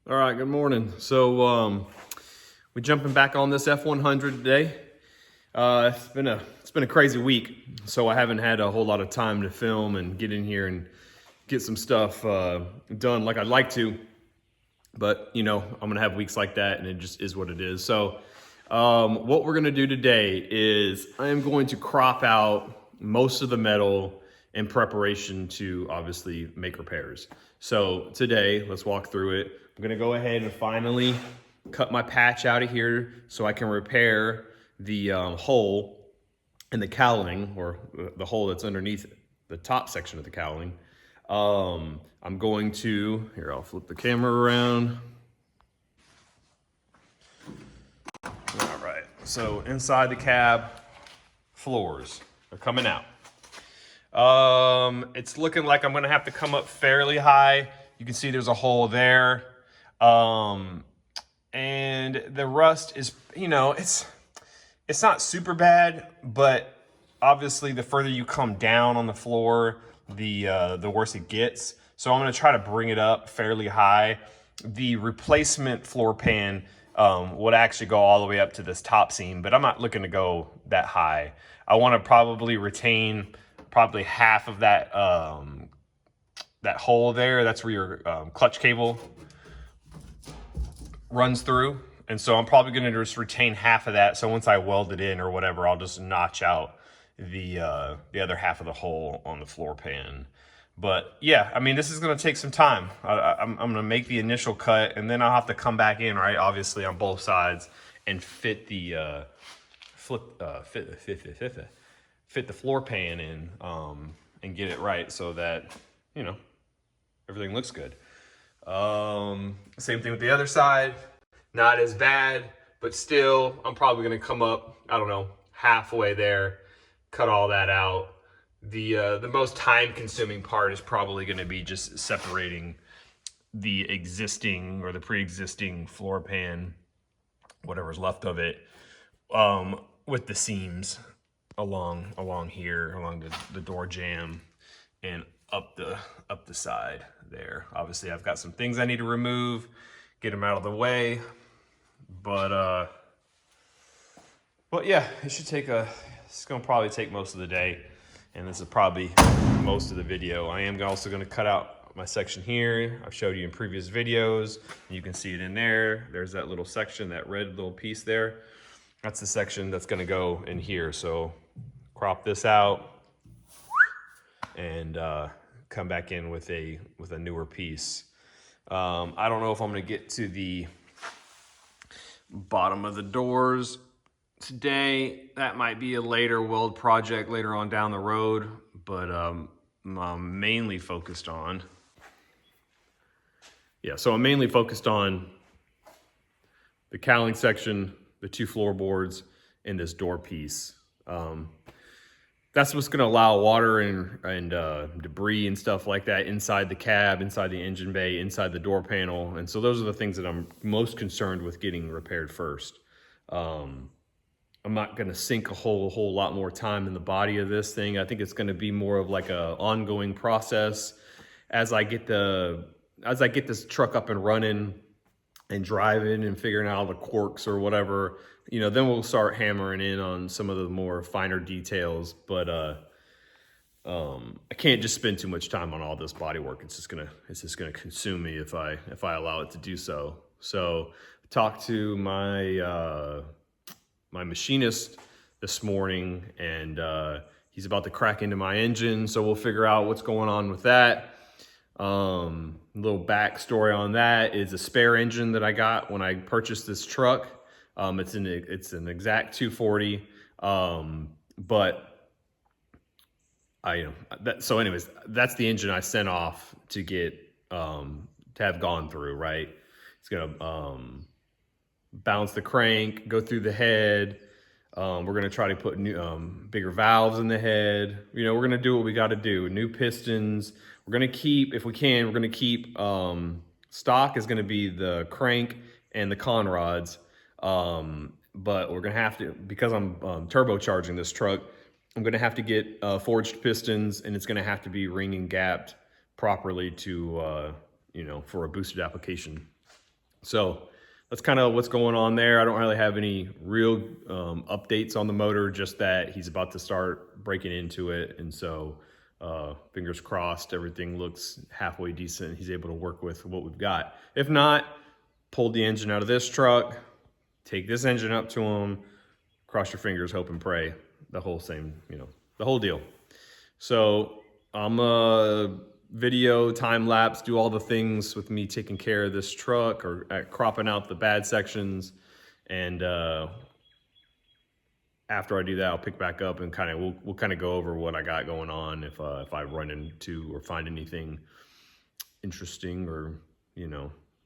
All right, good morning. So we're jumping back on this F100 today. It's been a crazy week, so I haven't had a whole lot of time to film and get in here and get some stuff done like I'd like to. But you know, I'm gonna have weeks like that, and it just is what it is. So what we're gonna do today is I am going to crop out most of the metal in preparation to obviously make repairs. So today, let's walk through it. I'm gonna go ahead and finally cut my patch out of here so I can repair the hole in the cowling, or the hole that's underneath the top section of the cowling. I'm going to, here, I'll flip the camera around. All right, so inside the cab, floors are coming out. It's looking like I'm gonna have to come up fairly high. You can see there's a hole there. And the rust is, you know, it's not super bad, but obviously the further you come down on the floor, the worse it gets. So I'm gonna try to bring it up fairly high. The replacement floor pan would actually go all the way up to this top seam, but I'm not looking to go that high. I wanna probably retain probably half of that that hole there. That's where your clutch cable runs through. And so I'm probably gonna just retain half of that. So once I weld it in or whatever, I'll just notch out the other half of the hole on the floor pan. But yeah, I mean, this is gonna take some time. I'm gonna make the initial cut, and then I'll have to come back in, right? Obviously on both sides, and fit the fit the floor pan in, and get it right so that, you know, everything looks good. Same thing with the other side. Not as bad, but still, I'm probably gonna come up, I don't know, halfway there, cut all that out. The most time-consuming part is probably gonna be just separating the existing or the pre-existing floor pan, whatever's left of it, with the seams along here, along the door jamb, and up the side there. Obviously, I've got some things I need to remove, get them out of the way, but yeah, it's gonna probably take most of the day, and this is probably most of the video. I am also gonna cut out my section here. I've showed you in previous videos. You can see it in there. There's that little section, that red little piece there. That's the section that's gonna go in here. So crop this out and come back in with a newer piece. I don't know if I'm gonna get to the bottom of the doors today. That might be a later weld project later on down the road, but I'm mainly focused on, so I'm mainly focused on the cowling section, the two floorboards, and this door piece. That's what's gonna allow water and debris and stuff like that inside the cab, inside the engine bay, inside the door panel. And so those are the things that I'm most concerned with getting repaired first. I'm not gonna sink a whole lot more time in the body of this thing. I think it's gonna be more of like a ongoing process as I get this truck up and running and driving and figuring out all the quirks or whatever, you know, then we'll start hammering in on some of the more finer details. But I can't just spend too much time on all this body work. It's just gonna consume me if I allow it to do so. So I talked to my my machinist this morning, and he's about to crack into my engine, so we'll figure out what's going on with that. Little backstory on that is a spare engine that I got when I purchased this truck. It's an exact 240, but so anyways, that's the engine I sent off to get to have gone through, right? It's gonna bounce the crank, go through the head. We're gonna try to put new bigger valves in the head. You know, we're gonna do what we got to do. New pistons. We're gonna keep, if we can, we're gonna keep stock is gonna be the crank and the con rods. But we're gonna have to, because I'm turbocharging this truck, I'm gonna have to get forged pistons, and it's gonna have to be ring and gapped properly to, you know, for a boosted application. So that's kind of what's going on there. I don't really have any real updates on the motor, just that he's about to start breaking into it. And so fingers crossed, everything looks halfway decent. He's able to work with what we've got. If not, pull the engine out of this truck, take this engine up to him, cross your fingers, hope and pray, the whole same, the whole deal. So I'm a video time lapse, do all the things with me taking care of this truck or cropping out the bad sections. And after I do that, I'll pick back up and we'll kind of go over what I got going on. If I run into or find anything interesting, or,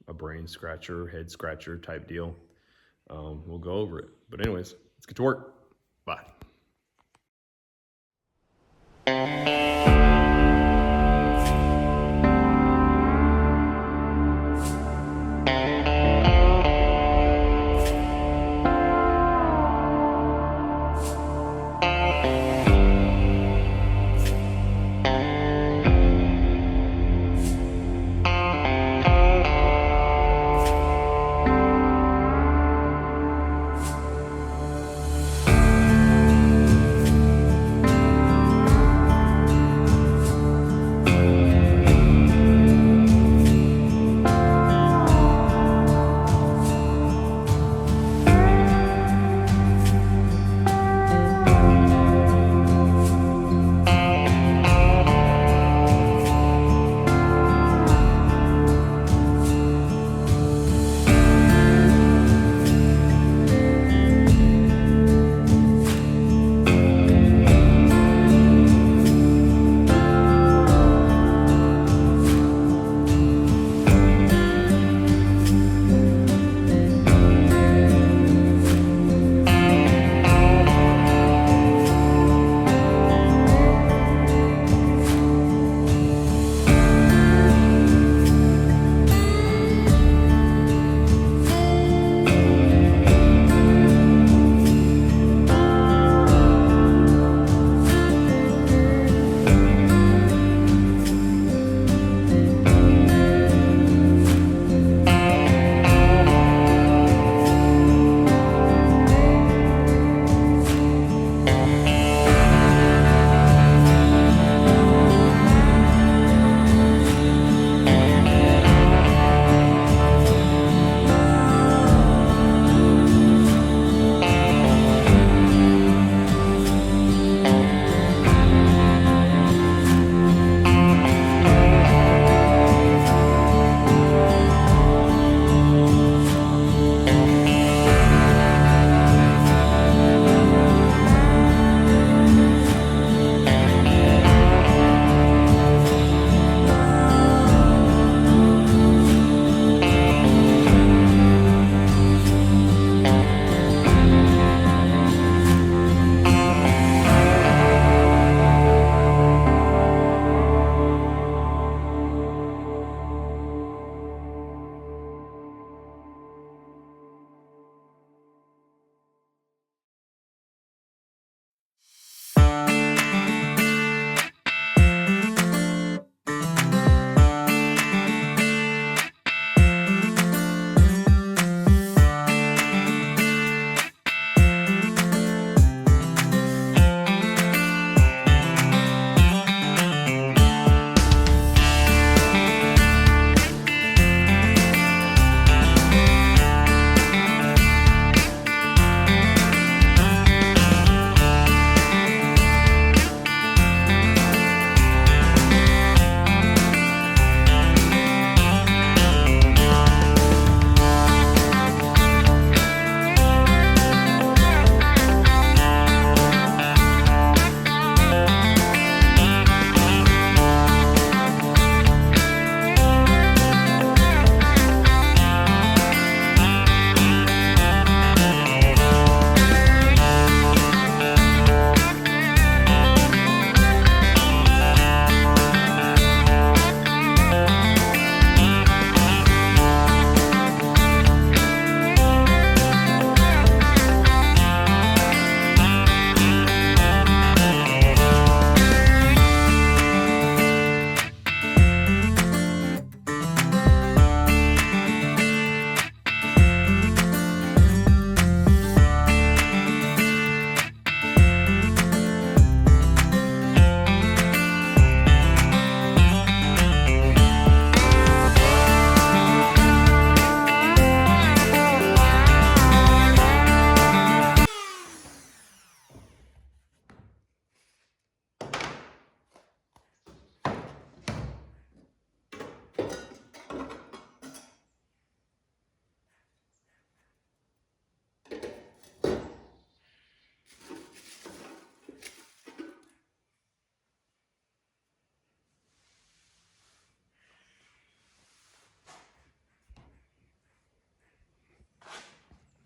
a brain scratcher, head scratcher type deal, we'll go over it. But anyways, let's get to work. Bye.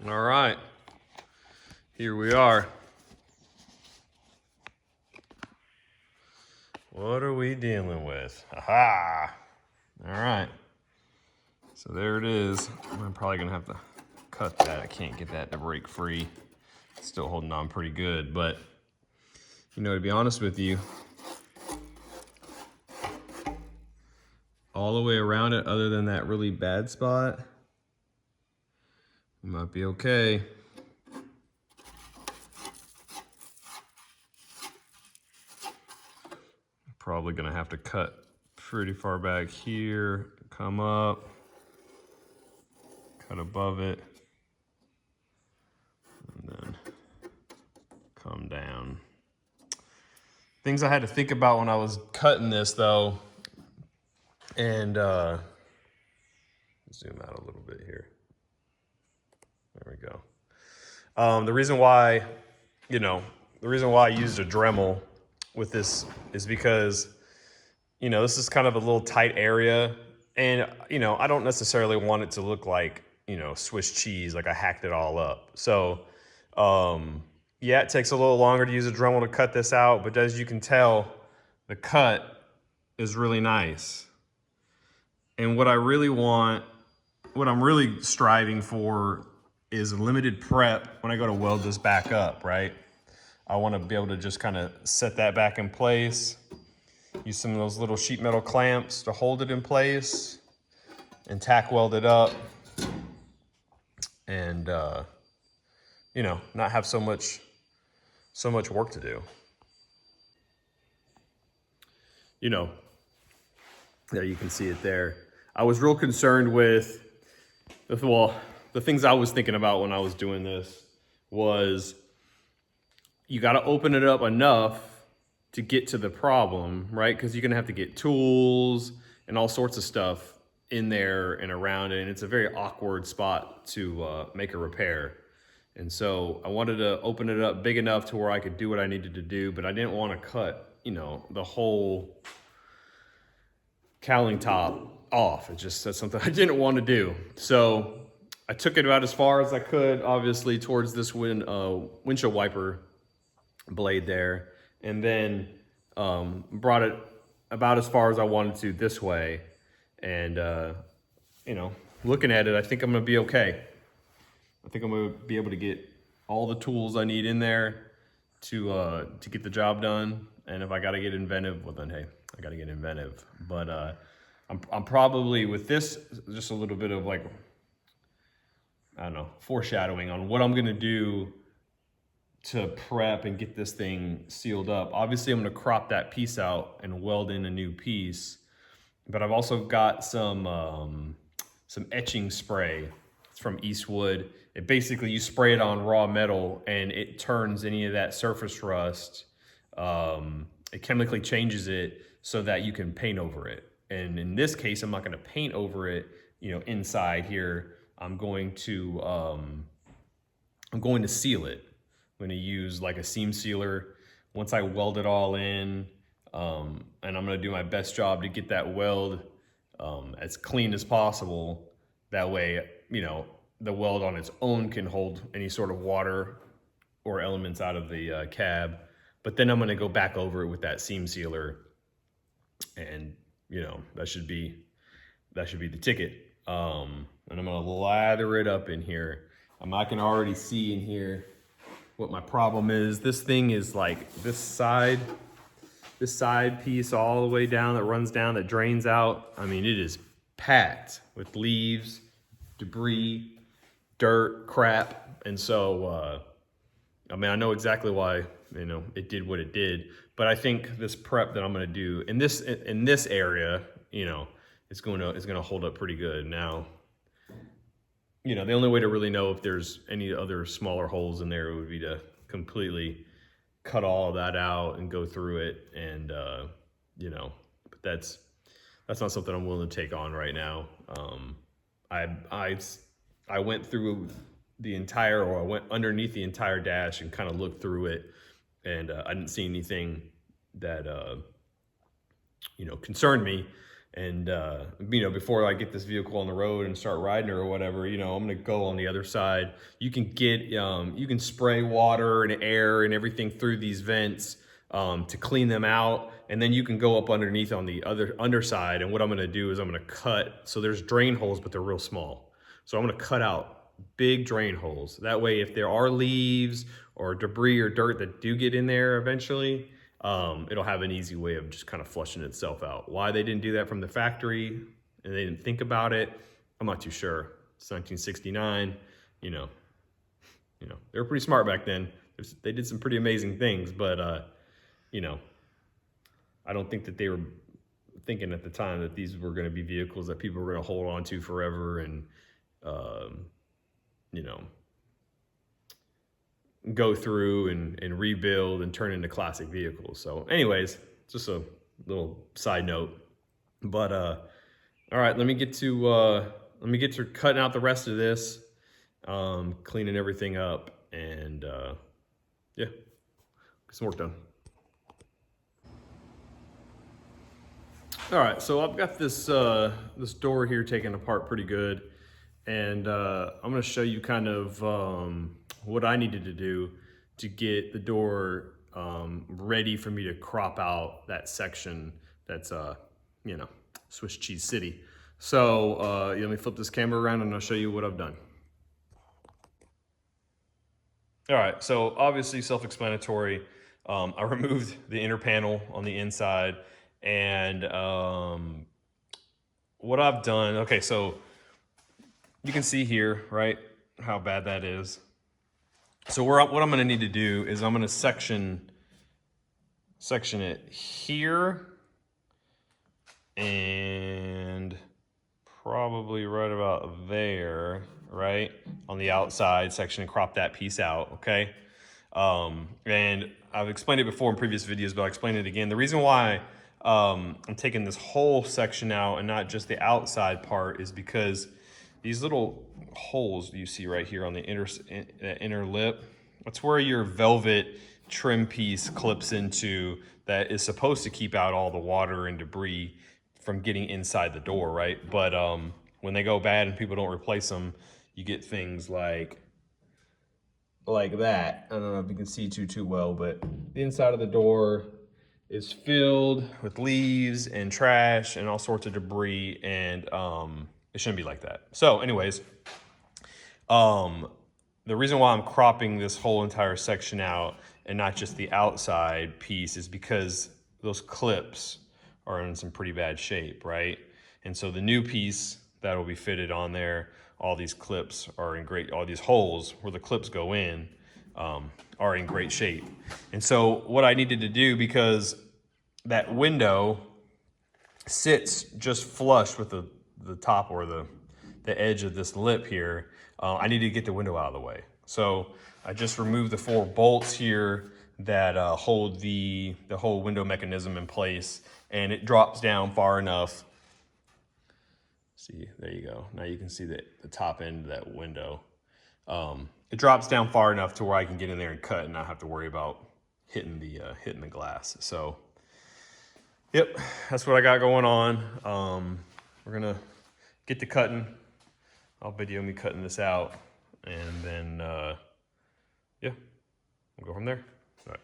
All right, here we are. What are we dealing with? Aha! All right, so there it is. I'm probably gonna have to cut that. I can't get that to break free. It's still holding on pretty good, but you know, to be honest with you, all the way around it, other than that really bad spot, it might be okay. Probably gonna have to cut pretty far back here, come up, cut above it, and then come down. Things I had to think about when I was cutting this though, and zoom out a little bit here. There we go. The reason why I used a Dremel with this is because, you know, this is kind of a little tight area, and, you know, I don't necessarily want it to look like, you know, Swiss cheese, like I hacked it all up. So, yeah, it takes a little longer to use a Dremel to cut this out, but as you can tell, the cut is really nice. And what I'm really striving for is a limited prep when I go to weld this back up, right? I want to be able to just kind of set that back in place, use some of those little sheet metal clamps to hold it in place, and tack weld it up, and you know, not have so much work to do. You know, there you can see it there. I was real concerned with, well, the things I was thinking about when I was doing this was, you got to open it up enough to get to the problem, right? Because you're going to have to get tools and all sorts of stuff in there and around it. And it's a very awkward spot to make a repair. And so I wanted to open it up big enough to where I could do what I needed to do, but I didn't want to cut, you know, the whole cowling top off. That's something I didn't want to do. So I took it about as far as I could, obviously, towards this windshield wiper blade there, and then brought it about as far as I wanted to this way. And you know, looking at it, I think I'm gonna be okay. I think I'm gonna be able to get all the tools I need in there to get the job done. And if I gotta get inventive, well then hey, I gotta get inventive. But I'm probably, with this, just a little bit of like, I don't know, foreshadowing on what I'm gonna do to prep and get this thing sealed up. Obviously, I'm gonna crop that piece out and weld in a new piece, but I've also got some etching spray. It's from Eastwood. It basically, you spray it on raw metal and it turns any of that surface rust. It chemically changes it so that you can paint over it. And in this case, I'm not gonna paint over it, you know, inside here. I'm going to seal it. I'm gonna use like a seam sealer once I weld it all in, and I'm gonna do my best job to get that weld as clean as possible. That way, you know, the weld on its own can hold any sort of water or elements out of the cab. But then I'm gonna go back over it with that seam sealer, and you know, that should be the ticket. And I'm gonna lather it up in here. I can already see in here what my problem is. This thing is like this side piece all the way down, that runs down, that drains out. I mean, it is packed with leaves, debris, dirt, crap. And so, I mean, I know exactly why, you know, it did what it did, but I think this prep that I'm gonna do in this area, you know, it's gonna hold up pretty good. Now, you know, the only way to really know if there's any other smaller holes in there would be to completely cut all of that out and go through it. And, you know, but that's not something I'm willing to take on right now. I went through the entire, or I went underneath the entire dash and kind of looked through it, and I didn't see anything that, you know, concerned me. And, you know, before I get this vehicle on the road and start riding her or whatever, you know, I'm going to go on the other side. You can get, you can spray water and air and everything through these vents to clean them out. And then you can go up underneath on the other underside. And what I'm going to do is I'm going to cut. So there's drain holes, but they're real small. So I'm going to cut out big drain holes. That way, if there are leaves or debris or dirt that do get in there eventually, it'll have an easy way of just kind of flushing itself out. Why they didn't do that from the factory and they didn't think about it, I'm not too sure. It's 1969, you know, they were pretty smart back then. They did some pretty amazing things, but, you know, I don't think that they were thinking at the time that these were going to be vehicles that people were going to hold on to forever and, you know, go through and rebuild and turn into classic vehicles. So anyways, just a little side note. But all right, let me get to cutting out the rest of this, cleaning everything up, and yeah, get some work done. All right, so I've got this this door here taken apart pretty good, and I'm going to show you kind of what I needed to do to get the door ready for me to crop out that section that's, you know, Swiss Cheese City. So let me flip this camera around and I'll show you what I've done. All right, so obviously self-explanatory. I removed the inner panel on the inside, and what I've done, okay, so you can see here, right, how bad that is. So what I'm going to need to do is I'm going to section it here and probably right about there, right, on the outside section, and crop that piece out, okay? And I've explained it before in previous videos, but I'll explain it again. The reason why I'm taking this whole section out and not just the outside part is because these little holes you see right here on the inner lip, that's where your velvet trim piece clips into, that is supposed to keep out all the water and debris from getting inside the door, right? But when they go bad and people don't replace them, you get things like that. I don't know if you can see too well, but the inside of the door is filled with leaves and trash and all sorts of debris, and it shouldn't be like that. So anyways, the reason why I'm cropping this whole entire section out and not just the outside piece is because those clips are in some pretty bad shape, right? And so the new piece that will be fitted on there, all these clips are in great, all these holes where the clips go in are in great shape. And so what I needed to do, because that window sits just flush with the top or the edge of this lip here, I needed to get the window out of the way. So I just removed the 4 bolts here that hold the whole window mechanism in place, and it drops down far enough. See, there you go. Now you can see the top end of that window. It drops down far enough to where I can get in there and cut and not have to worry about hitting the glass. So, yep, that's what I got going on. We're gonna get to cutting. I'll video me cutting this out, and then yeah, we'll go from there. All right.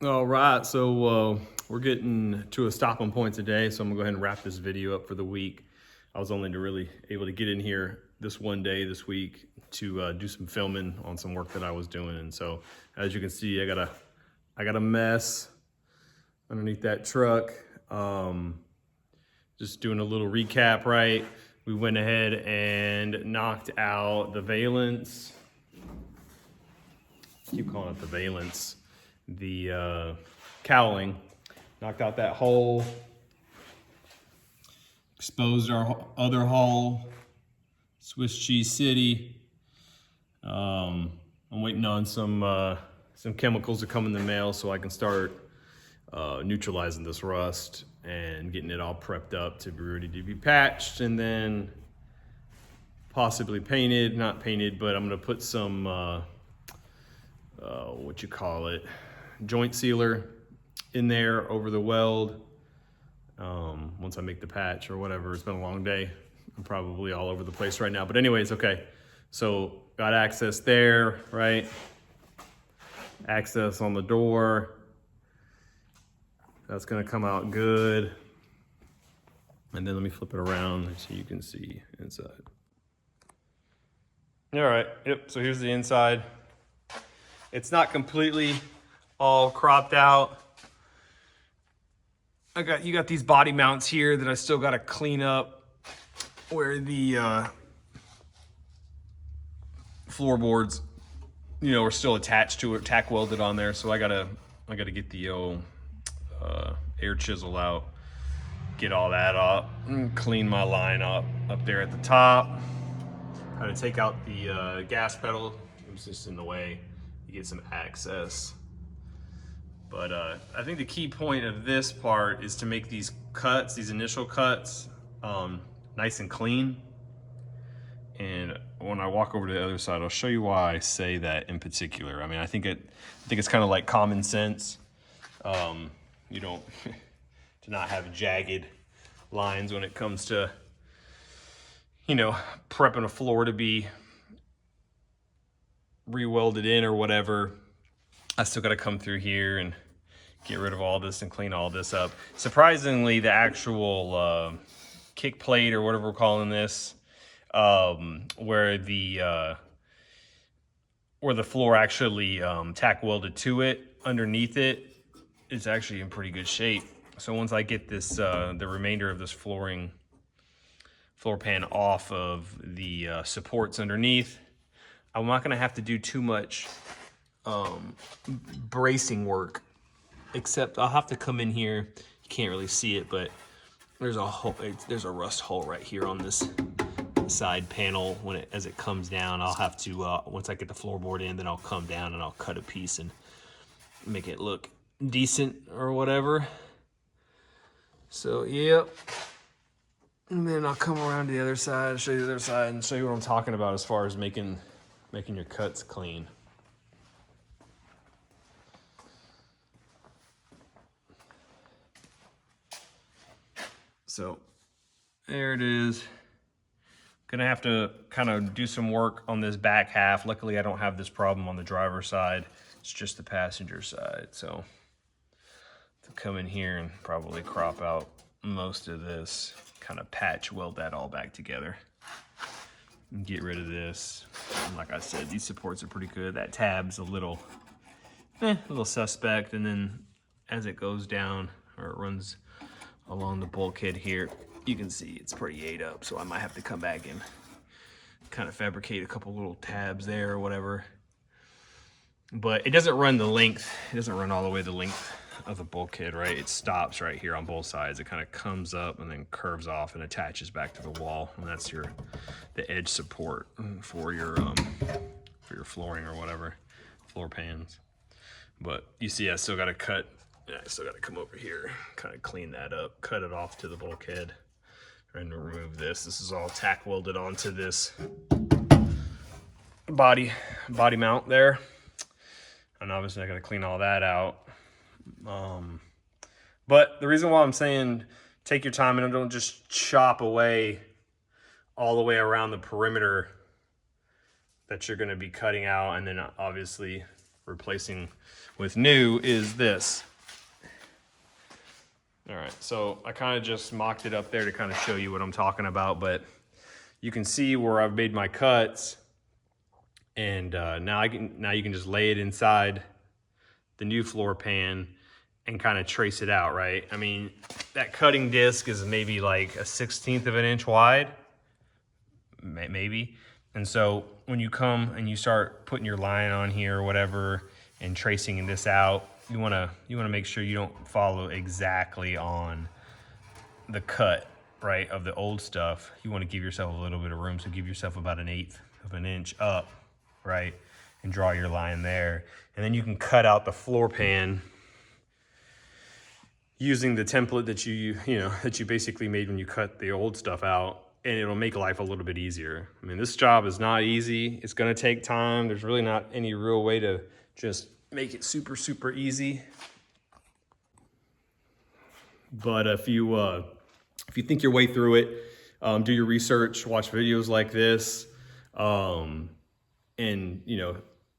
All right, so we're getting to a stopping point today, so I'm gonna go ahead and wrap this video up for the week. I was only really able to get in here this one day this week to do some filming on some work that I was doing, and so as you can see, I got a mess underneath that truck. Just doing a little recap, right? We went ahead and knocked out the valence. I keep calling it the valence. The cowling, knocked out that hole, exposed our other hull, Swiss Cheese City. I'm waiting on some chemicals to come in the mail so I can start neutralizing this rust and getting it all prepped up to be ready to be patched and then possibly painted, not painted, but I'm gonna put some joint sealer in there over the weld. Once I make the patch or whatever. It's been a long day. I'm probably all over the place right now, but anyways, okay. So got access there, right? Access on the door. That's gonna come out good. And then let me flip it around so you can see inside. All right, yep, so here's the inside. It's not completely all cropped out. You got these body mounts here that I still gotta clean up where the floorboards, are still attached to it, tack welded on there. So I gotta get the air chisel out, get all that up, and clean my line up there at the top. Gotta take out the gas pedal. It was just in the way. You get some access. But I think the key point of this part is to make these cuts, these initial cuts, nice and clean. And when I walk over to the other side, I'll show you why I say that in particular. I mean, I think it's kind of like common sense. You don't to not have jagged lines when it comes to, prepping a floor to be re-welded in or whatever. I still got to come through here and get rid of all this and clean all this up. Surprisingly, the actual kick plate or whatever we're calling this, where the floor actually tack welded to it, underneath it, is actually in pretty good shape. So once I get this, the remainder of this floor pan off of the supports underneath, I'm not gonna have to do too much bracing work, except I'll have to come in here. You can't really see it, but there's a hole, there's a rust hole right here on this side panel. As it comes down, I'll have to, once I get the floorboard in, then I'll come down and I'll cut a piece and make it look decent or whatever. So, yep. And then I'll come around to the other side, show you the other side, and show you what I'm talking about as far as making your cuts clean. So there it is. Gonna have to kind of do some work on this back half. Luckily, I don't have this problem on the driver's side. It's just the passenger side. So to come in here and probably crop out most of this, kind of patch weld that all back together and get rid of this. And like I said, these supports are pretty good. That tab's a little suspect. And then as it goes down, or it runs along the bulkhead here, you can see it's pretty ate up, so I might have to come back and kind of fabricate a couple little tabs there or whatever. But it doesn't run the length, it doesn't run all the way the length of the bulkhead, right? It stops right here on both sides. It kind of comes up and then curves off and attaches back to the wall, and that's the edge support for your flooring or whatever, floor pans. But you see, I still got to cut. I still got to come over here, kind of clean that up, cut it off to the bulkhead, and remove this. This is all tack welded onto this body mount there. And obviously I got to clean all that out. But the reason why I'm saying take your time and don't just chop away all the way around the perimeter that you're going to be cutting out, and then obviously replacing with new is this. All right, so I kind of just mocked it up there to kind of show you what I'm talking about, but you can see where I've made my cuts, and now you can just lay it inside the new floor pan and kind of trace it out, right? I mean, that cutting disc is maybe like a 1/16 of an inch wide, maybe. And so when you come and you start putting your line on here or whatever and tracing this out, you wanna make sure you don't follow exactly on the cut, right, of the old stuff. You wanna give yourself a little bit of room, so give yourself about 1/8 of an inch up, right, and draw your line there. And then you can cut out the floor pan using the template that you basically made when you cut the old stuff out, and it'll make life a little bit easier. I mean, this job is not easy. It's gonna take time. There's really not any real way to just make it super, super easy. But if you think your way through it, do your research, watch videos like this, and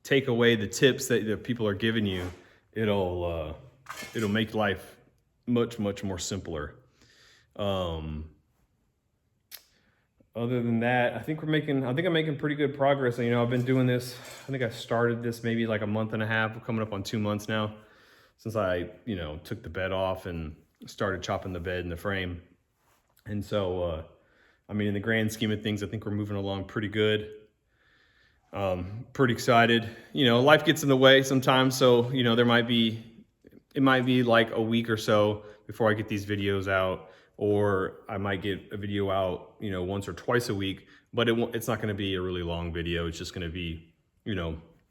take away the tips that people are giving you, it'll make life much, much more simpler. Other than that, I think I'm making pretty good progress. I've been doing this, I think I started this maybe like a month and a half, coming up on 2 months now, since I, took the bed off and started chopping the bed and the frame. And so, in the grand scheme of things, I think we're moving along pretty good. Pretty excited. Life gets in the way sometimes, so, it might be like a week or so before I get these videos out, or I might get a video out, once or twice a week, but it's not going to be a really long video. It's just going to be,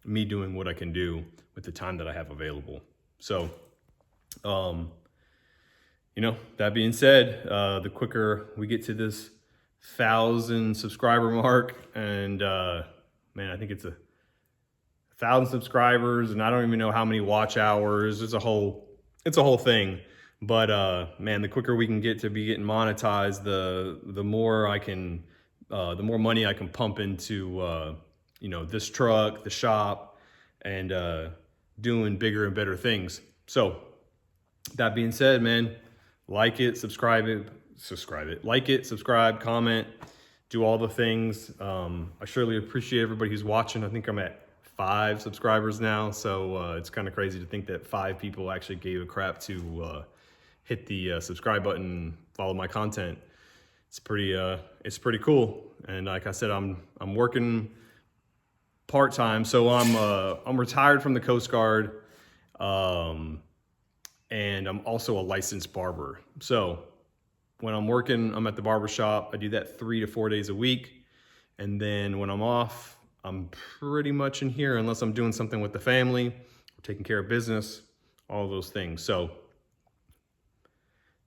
me doing what I can do with the time that I have available. So, that being said, the quicker we get to this 1,000 subscriber mark, and man, I think it's 1,000 subscribers, and I don't even know how many watch hours. It's a whole thing. But man, the quicker we can get to be getting monetized, the more money I can pump into this truck, the shop, and doing bigger and better things. So that being said, man, like it, subscribe, comment, do all the things. I surely appreciate everybody who's watching. I think I'm at 5 subscribers now, so it's kind of crazy to think that 5 people actually gave a crap to hit the subscribe button, follow my content. It's pretty cool. And like I said, I'm working part-time, so I'm retired from the Coast Guard, and I'm also a licensed barber. So when I'm working, I'm at the barber shop. I do that 3 to 4 days a week, and then when I'm off, I'm pretty much in here unless I'm doing something with the family, taking care of business, all those things. So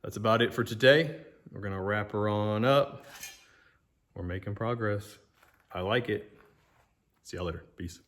that's about it for today. We're gonna wrap her on up. We're making progress. I like it. See y'all later. Peace.